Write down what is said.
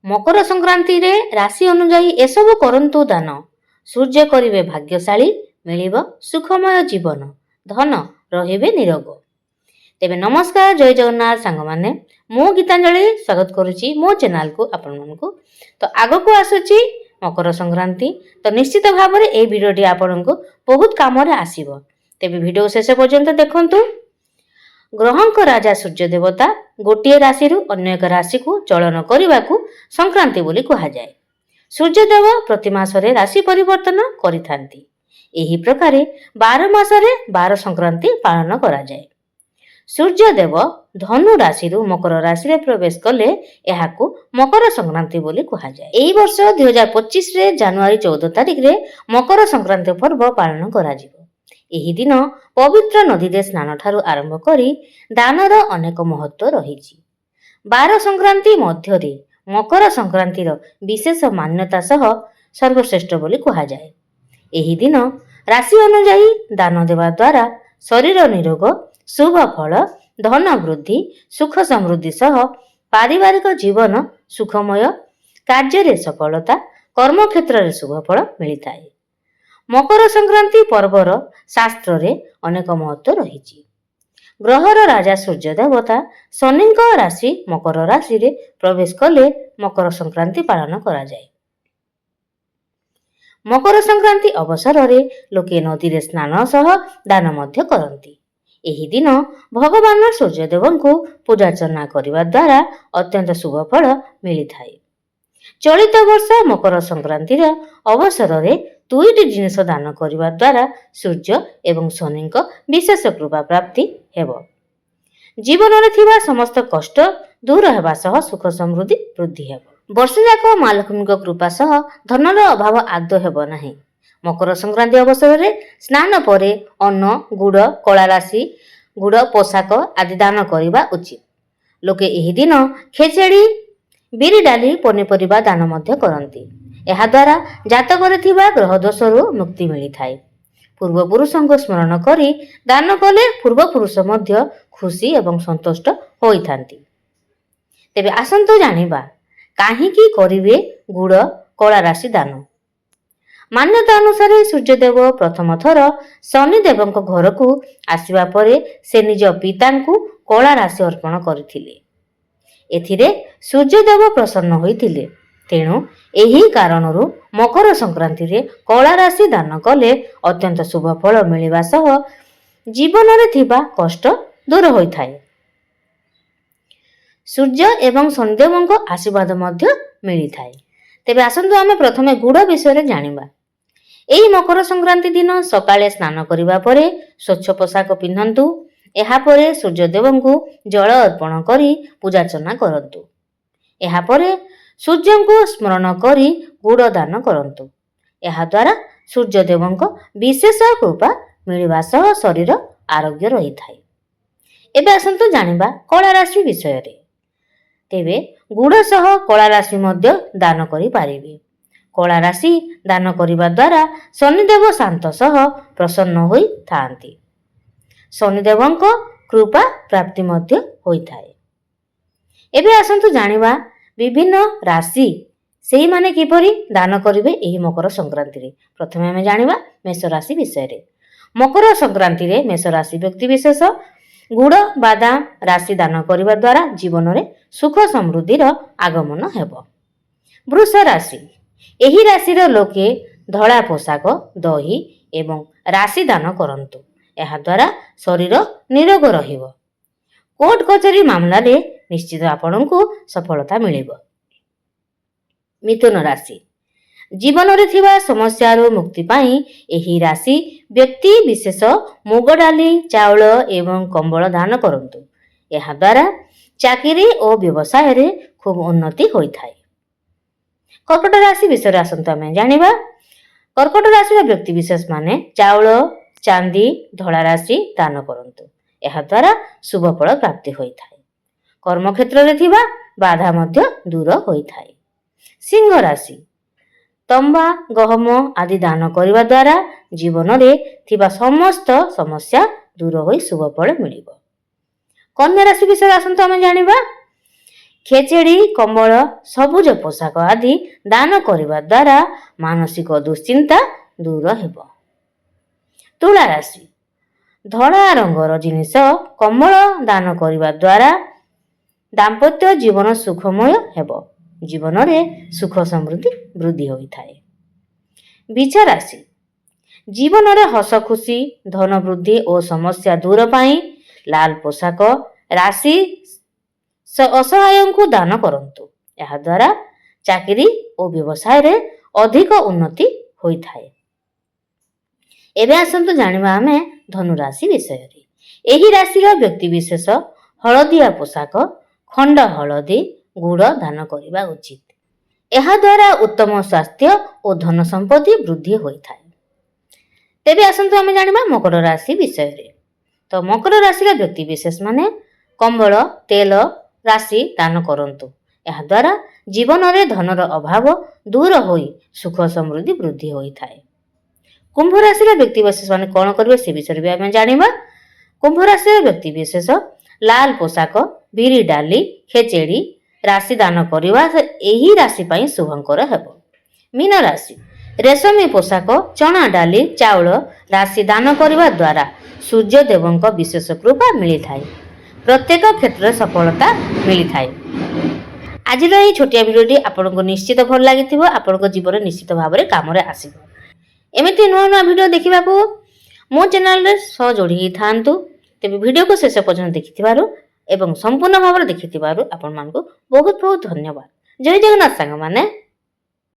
ମକର ସଂକ୍ରାନ୍ତିରେ ରାଶି ଅନୁଯାୟୀ ଏସବୁ କରନ୍ତୁ ଦାନ। ସୂର୍ଯ୍ୟ କରିବେ ଭାଗ୍ୟଶାଳୀ, ମିଳିବ ସୁଖମୟ ଜୀବନ, ଧନ ରହିବେ ନିରୋଗ। ତେବେ ନମସ୍କାର, ଜୟ ଜଗନ୍ନାଥ ସାଙ୍ଗମାନେ, ମୁଁ ଗୀତାଞ୍ଜଳି ସ୍ୱାଗତ କରୁଛି ମୋ ଚ୍ୟାନେଲକୁ ଆପଣମାନଙ୍କୁ। ତ ଆଗକୁ ଆସୁଛି ମକର ସଂକ୍ରାନ୍ତି, ତ ନିଶ୍ଚିତ ଭାବରେ এই ଭିଡ଼ିଓଟି ଆପଣଙ୍କୁ ବହୁତ କାମରେ ଆସିବ। ତେବେ ଭିଡ଼ିଓ ଶେଷ ପର୍ଯ୍ୟନ୍ତ ଦେଖନ୍ତୁ। ଗ୍ରହଙ୍କ ରାଜା ସୂର୍ଯ୍ୟ ଦେବତା ଗୋଟିଏ ରାଶିରୁ ଅନ୍ୟ ଏକ ରାଶିକୁ ଚଳନ କରିବାକୁ ସଂକ୍ରାନ୍ତି ବୋଲି କୁହାଯାଏ। ସୂର୍ଯ୍ୟଦେବ ପ୍ରତି ମାସରେ ରାଶି ପରିବର୍ତ୍ତନ କରିଥାନ୍ତି। ଏହି ପ୍ରକାରେ 12 ମାସରେ 12 ସଂକ୍ରାନ୍ତି ପାଳନ କରାଯାଏ। ସୂର୍ଯ୍ୟଦେବ ଧନୁ ରାଶିରୁ ମକର ରାଶିରେ ପ୍ରବେଶ କଲେ ଏହାକୁ ମକର ସଂକ୍ରାନ୍ତି ବୋଲି କୁହାଯାଏ। ଏହି ବର୍ଷ 2025ରେ ଜାନୁଆରୀ 14 ତାରିଖରେ ମକର ସଂକ୍ରାନ୍ତି ପର୍ବ ପାଳନ କରାଯିବ। ଏହି ଦିନ ପବିତ୍ର ନଦୀରେ ସ୍ନାନ ଠାରୁ ଆରମ୍ଭ କରି ଦାନର ଅନେକ ମହତ୍ତ୍ୱ ରହିଛି। 12 ସଂକ୍ରାନ୍ତି ମଧ୍ୟରେ ମକର ସଂକ୍ରାନ୍ତିର ବିଶେଷ ମାନ୍ୟତା ସହ ସର୍ବଶ୍ରେଷ୍ଠ ବୋଲି କୁହାଯାଏ। ଏହି ଦିନ ରାଶି ଅନୁଯାୟୀ ଦାନ ଦେବା ଦ୍ୱାରା ଶରୀର ନିରୋଗ, ଶୁଭ ଫଳ, ଧନ ବୃଦ୍ଧି, ସୁଖ ସମୃଦ୍ଧି ସହ ପାରିବାରିକ ଜୀବନ ସୁଖମୟ, କାର୍ଯ୍ୟରେ ସଫଳତା, କର୍ମକ୍ଷେତ୍ରରେ ଶୁଭଫଳ ମିଳିଥାଏ। ମକର ସଂକ୍ରାନ୍ତି ପର୍ବର ଶାସ୍ତ୍ରରେ ଅନେକ ମହତ୍ତ୍ୱ ରହିଛି। ଗ୍ରହର ରାଜା ସୂର୍ଯ୍ୟ ଦେବତା ଶନିଙ୍କ ରାଶି ମକର ରାଶିରେ ପ୍ରବେଶ କଲେ ମକର ସଂକ୍ରାନ୍ତି ପାଳନ କରାଯାଏ। ମକର ସଂକ୍ରାନ୍ତି ଅବସରରେ ଲୋକେ ନଦୀରେ ସ୍ନାନ ସହ ଦାନ ମଧ୍ୟ କରନ୍ତି। ଏହି ଦିନ ଭଗବାନ ସୂର୍ଯ୍ୟଦେବଙ୍କୁ ପୂଜାର୍ଚ୍ଚନା କରିବା ଦ୍ୱାରା ଅତ୍ୟନ୍ତ ଶୁଭ ଫଳ ମିଳିଥାଏ। ଚଳିତ ବର୍ଷ ମକର ସଂକ୍ରାନ୍ତିର ଅବସରରେ 2ଟି ଜିନିଷ ଦାନ କରିବା ଦ୍ୱାରା ସୂର୍ଯ୍ୟ ଏବଂ ଶନିଙ୍କ ବିଶେଷ କୃପା ପ୍ରାପ୍ତି ହେବ। ଜୀବନରେ ଥିବା ସମସ୍ତ କଷ୍ଟ ଦୂର ହେବା ସହ ସୁଖ ସମୃଦ୍ଧି ବୃଦ୍ଧି ହେବ। ବର୍ଷ ଯାକ ମା ଲକ୍ଷ୍ମୀଙ୍କ କୃପା ସହ ଧନର ଅଭାବ ଆଦୌ ହେବ ନାହିଁ। ମକର ସଂକ୍ରାନ୍ତି ଅବସରରେ ସ୍ନାନ ପରେ ଅନ୍ନ, ଗୁଡ଼, କଳା ରାଶି, ଗୁଡ଼, ପୋଷାକ ଆଦି ଦାନ କରିବା ଉଚିତ। ଲୋକେ ଏହି ଦିନ ଖେଚେଡ଼ି, ବିରି ଡାଲି, ପନିପରିବା ଦାନ ମଧ୍ୟ କରନ୍ତି। ଏହାଦ୍ୱାରା ଜାତକରେ ଥିବା ଗ୍ରହ ଦୋଷରୁ ମୁକ୍ତି ମିଳିଥାଏ। ପୂର୍ବପୁରୁଷଙ୍କୁ ସ୍ମରଣ କରି ଦାନ କଲେ ପୂର୍ବପୁରୁଷ ମଧ୍ୟ ଖୁସି ଏବଂ ସନ୍ତୁଷ୍ଟ ହୋଇଥାନ୍ତି। ତେବେ ଆସନ୍ତୁ ଜାଣିବା କାହିଁକି କରିବେ ଗୁଡ଼, କଳା ରାଶି ଦାନ। ମାନ୍ୟତା ଅନୁସାରେ ସୂର୍ଯ୍ୟଦେବ ପ୍ରଥମ ଥର ଶନିଦେବଙ୍କ ଘରକୁ ଆସିବା ପରେ ସେ ନିଜ ପିତାଙ୍କୁ କଳା ରାଶି ଅର୍ପଣ କରିଥିଲେ। ଏଥିରେ ସୂର୍ଯ୍ୟଦେବ ପ୍ରସନ୍ନ ହୋଇଥିଲେ। ତେଣୁ ଏହି କାରଣରୁ ମକର ସଂକ୍ରାନ୍ତିରେ କଳା ରାଶି ଦାନ କଲେ ଅତ୍ୟନ୍ତ ଶୁଭ ଫଳ ମିଳିବା ସହ ଜୀବନରେ ଥିବା କଷ୍ଟ ଦୂର ହୋଇଥାଏ। ସୂର୍ଯ୍ୟ ଏବଂ ଶନିଦେବଙ୍କ ଆଶୀର୍ବାଦ ମଧ୍ୟ ମିଳିଥାଏ। ତେବେ ଆସନ୍ତୁ ଆମେ ପ୍ରଥମେ ଗୁଡ଼ ବିଷୟରେ ଜାଣିବା। ଏହି ମକର ସଂକ୍ରାନ୍ତି ଦିନ ସକାଳେ ସ୍ନାନ କରିବା ପରେ ସ୍ୱଚ୍ଛ ପୋଷାକ ପିନ୍ଧନ୍ତୁ। ଏହାପରେ ସୂର୍ଯ୍ୟଦେବଙ୍କୁ ଜଳ ଅର୍ପଣ କରି ପୂଜାର୍ଚ୍ଚନା କରନ୍ତୁ। ଏହାପରେ ସୂର୍ଯ୍ୟଙ୍କୁ ସ୍ମରଣ କରି ଗୁଡ଼ ଦାନ କରନ୍ତୁ। ଏହାଦ୍ୱାରା ସୂର୍ଯ୍ୟଦେବଙ୍କ ବିଶେଷ କୃପା ମିଳିବା ସହ ଶରୀର ଆରୋଗ୍ୟ ରହିଥାଏ। ଏବେ ଆସନ୍ତୁ ଜାଣିବା କଳା ରାଶି ବିଷୟରେ। ତେବେ ଗୁଡ଼ ସହ କଳା ରାଶି ମଧ୍ୟ ଦାନ କରିପାରିବେ। କଳା ରାଶି ଦାନ କରିବା ଦ୍ୱାରା ଶନିଦେବ ଶାନ୍ତ ସହ ପ୍ରସନ୍ନ ହୋଇଥାନ୍ତି। ଶନିଦେବଙ୍କ କୃପା ପ୍ରାପ୍ତି ମଧ୍ୟ ହୋଇଥାଏ। ଏବେ ଆସନ୍ତୁ ଜାଣିବା ବିଭିନ୍ନ ରାଶି ସେଇମାନେ କିପରି ଦାନ କରିବେ ଏହି ମକର ସଂକ୍ରାନ୍ତିରେ। ପ୍ରଥମେ ଆମେ ଜାଣିବା ମେଷ ରାଶି ବିଷୟରେ। ମକର ସଂକ୍ରାନ୍ତିରେ ମେଷ ରାଶି ବ୍ୟକ୍ତି ବିଶେଷ ଗୁଡ଼, ବାଦାମ ରାଶି ଦାନ କରିବା ଦ୍ୱାରା ଜୀବନରେ ସୁଖ ସମୃଦ୍ଧିର ଆଗମନ ହେବ। ବୃଷ ରାଶି, ଏହି ରାଶିର ଲୋକେ ଧଳା ପୋଷାକ, ଦହି ଏବଂ ରାଶି ଦାନ କରନ୍ତୁ। ଏହାଦ୍ୱାରା ଶରୀର ନିରୋଗ ରହିବ। କୋର୍ଟ କଚେରୀ ମାମଲାରେ ନିଶ୍ଚିତ ଆପଣଙ୍କୁ ସଫଳତା ମିଳିବ। ମିଥୁନ ରାଶି, ଜୀବନରେ ଥିବା ସମସ୍ୟାରୁ ମୁକ୍ତି ପାଇଁ ଏହି ରାଶି ବ୍ୟକ୍ତି ବିଶେଷ ମୁଗ ଡାଲି, ଚାଉଳ ଏବଂ କମ୍ବଳ ଦାନ କରନ୍ତୁ। ଏହାଦ୍ୱାରା ଚାକିରି ଓ ବ୍ୟବସାୟରେ ଖୁବ୍ ଉନ୍ନତି ହୋଇଥାଏ। କର୍କଟ ରାଶି ବିଷୟରେ ଆସନ୍ତୁ ଆମେ ଜାଣିବା। କର୍କଟ ରାଶିର ବ୍ୟକ୍ତି ବିଶେଷ ମାନେ ଚାଉଳ, ଚାନ୍ଦି, ଧଳା ରାଶି ଦାନ କରନ୍ତୁ। ଏହାଦ୍ୱାରା ଶୁଭ ଫଳ ପ୍ରାପ୍ତି ହୋଇଥାଏ। କର୍ମକ୍ଷେତ୍ରରେ ଥିବା ବାଧା ମଧ୍ୟ ଦୂର ହୋଇଥାଏ। ସିଂହ ରାଶି, ତମ୍ବା, ଗହମ ଆଦି ଦାନ କରିବା ଦ୍ୱାରା ଜୀବନରେ ଥିବା ସମସ୍ତ ସମସ୍ୟା ଦୂର ହୋଇ ଶୁଭ ଫଳ ମିଳିବ। କନ୍ୟା ରାଶି ବିଷୟରେ ଆସନ୍ତୁ ଆମେ ଜାଣିବା। ଖେଚେଡ଼ି, କମ୍ବଳ, ସବୁଜ ପୋଷାକ ଆଦି ଦାନ କରିବା ଦ୍ୱାରା ମାନସିକ ଦୁଶ୍ଚିନ୍ତା ଦୂର ହେବ। ତୁଳା ରାଶି ଧଳା ରଙ୍ଗର ଜିନିଷ କମ୍ବଳ ଦାନ କରିବା ଦ୍ୱାରା ଦାମ୍ପତ୍ୟ ଜୀବନ ସୁଖମୟ ହେବ। ଜୀବନରେ ସୁଖ ସମୃଦ୍ଧି ବୃଦ୍ଧି ହୋଇଥାଏ। ବିଛା ରାଶି ଜୀବନରେ ହସ ଖୁସି, ଧନ ବୃଦ୍ଧି ଓ ସମସ୍ୟା ଦୂର ପାଇଁ ଲାଲ ପୋଷାକ, ରାଶି ଅସହାୟଙ୍କୁ ଦାନ କରନ୍ତୁ। ଏହାଦ୍ୱାରା ଚାକିରି ଓ ବ୍ୟବସାୟରେ ଅଧିକ ଉନ୍ନତି ହୋଇଥାଏ। ଏବେ ଆସନ୍ତୁ ଜାଣିବା ଆମେ ଧନୁରାଶି ବିଷୟରେ। ଏହି ରାଶିର ବ୍ୟକ୍ତିବିଶେଷ ହଳଦିଆ ପୋଷାକ, ଖଣ୍ଡ ହଳଦୀ, ଗୁଡ଼ ଦାନ କରିବା ଉଚିତ। ଏହାଦ୍ୱାରା ଉତ୍ତମ ସ୍ୱାସ୍ଥ୍ୟ ଓ ଧନ ସମ୍ପତ୍ତି ବୃଦ୍ଧି ହୋଇଥାଏ। ତେବେ ଆସନ୍ତୁ ଆମେ ଜାଣିବା ମକର ରାଶି ବିଷୟରେ। ତ ମକର ରାଶିର ବ୍ୟକ୍ତିବିଶେଷ ମାନେ କମ୍ବଳ, ତେଲ ରାଶି ଦାନ କରନ୍ତୁ। ଏହାଦ୍ୱାରା ଜୀବନରେ ଧନର ଅଭାବ ଦୂର ହୋଇ ସୁଖ ସମୃଦ୍ଧି ବୃଦ୍ଧି ହୋଇଥାଏ। କୁମ୍ଭ ରାଶିର ବ୍ୟକ୍ତିବିଶେଷ ମାନେ କ'ଣ କରିବେ ସେ ବିଷୟରେ ବି ଆମେ ଜାଣିବା। କୁମ୍ଭ ରାଶିର ବ୍ୟକ୍ତିବିଶେଷ ଲାଲ ପୋଷାକ, ବିରି ଡାଲି, ଖେଚେଡ଼ି ରାଶି ଦାନ କରିବା ଏହି ରାଶି ପାଇଁ ଶୁଭଙ୍କର ହେବ। ମୀନ ରାଶି ରେଶମୀ ପୋଷାକ, ଚଣା ଡାଲି, ଚାଉଳ ରାଶି ଦାନ କରିବା ଦ୍ୱାରା ସୂର୍ଯ୍ୟଦେବଙ୍କ ବିଶେଷ କୃପା ମିଳିଥାଏ। ପ୍ରତ୍ୟେକ କ୍ଷେତ୍ରରେ ସଫଳତା ମିଳିଥାଏ। ଆଜିର ଏହି ଛୋଟିଆ ଭିଡ଼ିଓଟି ଆପଣଙ୍କୁ ନିଶ୍ଚିତ ଭଲ ଲାଗିଥିବ, ଆପଣଙ୍କ ଜୀବନରେ ନିଶ୍ଚିତ ଭାବରେ କାମରେ ଆସିବ। ଏମିତି ନୂଆ ନୂଆ ଭିଡ଼ିଓ ଦେଖିବାକୁ ମୋ ଚ୍ୟାନେଲରେ ସହ ଯୋଡ଼ି ହୋଇଥାନ୍ତୁ। ତେବେ ଭିଡ଼ିଓକୁ ଶେଷ ପର୍ଯ୍ୟନ୍ତ ଦେଖିଥିବାରୁ ଏବଂ ସମ୍ପୂର୍ଣ୍ଣ ଭାବରେ ଦେଖିଥିବାରୁ ଆପଣମାନଙ୍କୁ ବହୁତ ବହୁତ ଧନ୍ୟବାଦ। ଜୟ ଜଗନ୍ନାଥ ସାଙ୍ଗମାନେ।